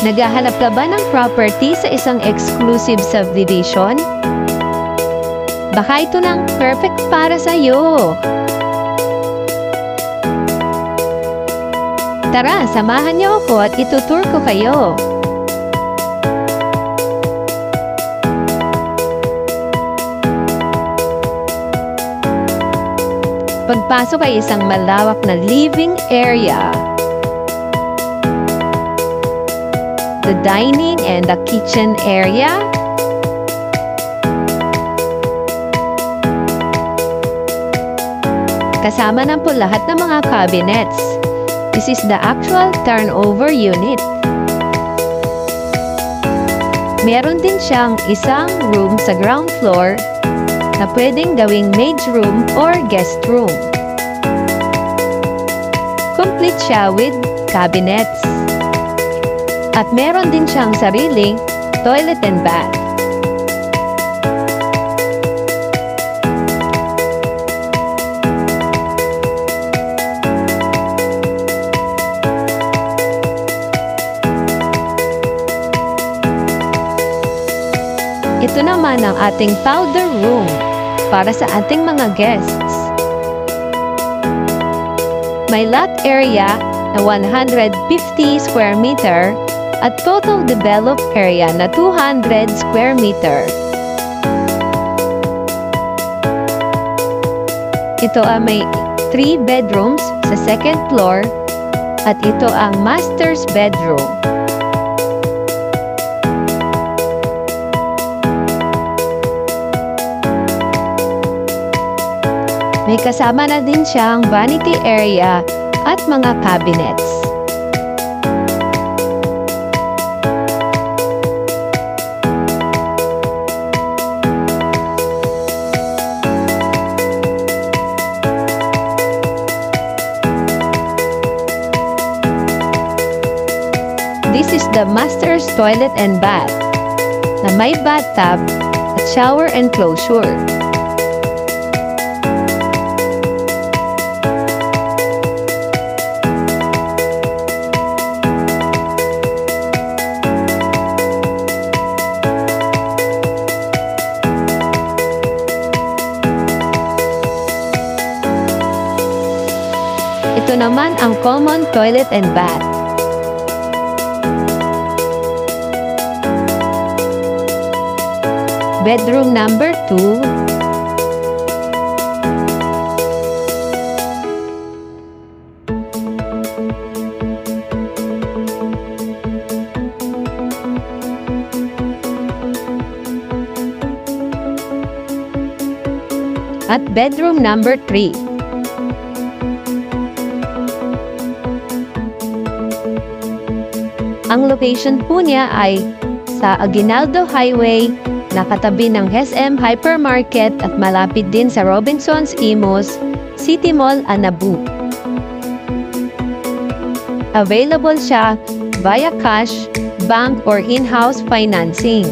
Naghahanap ka ba ng property sa isang exclusive subdivision? Baka ito nang perfect para sa'yo. Tara, samahan niyo ako at itutur ko kayo. Pagpasok ay isang malawak na living area. The dining and the kitchen area. Kasama na po lahat ng mga cabinets. This is the actual turnover unit. Meron din siyang isang room sa ground floor na pwedeng gawing maid's room or guest room. Complete siya with cabinets. At meron din siyang sariling toilet and bath. Ito naman ang ating powder room para sa ating mga guests. May lot area na 150 square meter at total developed area na 200 square meter. Ito ay may 3 bedrooms sa second floor at ito ang master's bedroom. May kasama na din siyang vanity area at mga cabinets. This is the master's toilet and bath na may bathtub at shower enclosure. Ito naman ang common toilet and bath. Bedroom number 2. At bedroom number 3. Ang location po niya ay sa Aguinaldo Highway, nakatabi ng SM Hypermarket at malapit din sa Robinsons Imus, City Mall, Anabu. Available siya via cash, bank or in-house financing.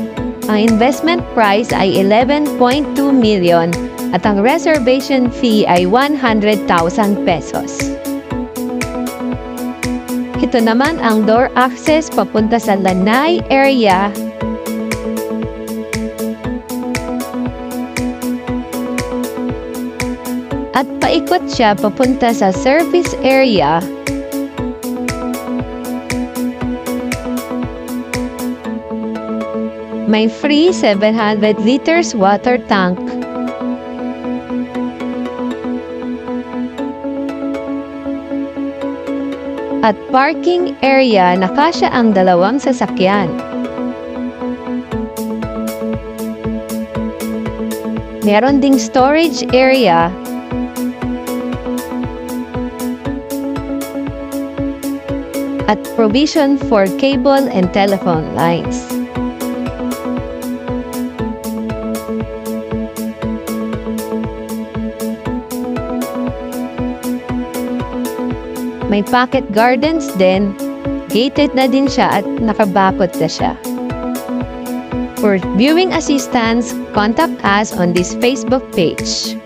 Ang investment price ay 11.2 million at ang reservation fee ay 100,000 pesos. Ito naman ang door access papunta sa lanai area. At paikot siya papunta sa service area. May free 700 liters water tank. At parking area na kasya ang 2 sasakyan. Meron ding storage area at provision for cable and telephone lines. May pocket gardens din, gated na din siya at nakabakot na siya. For viewing assistance, contact us on this Facebook page.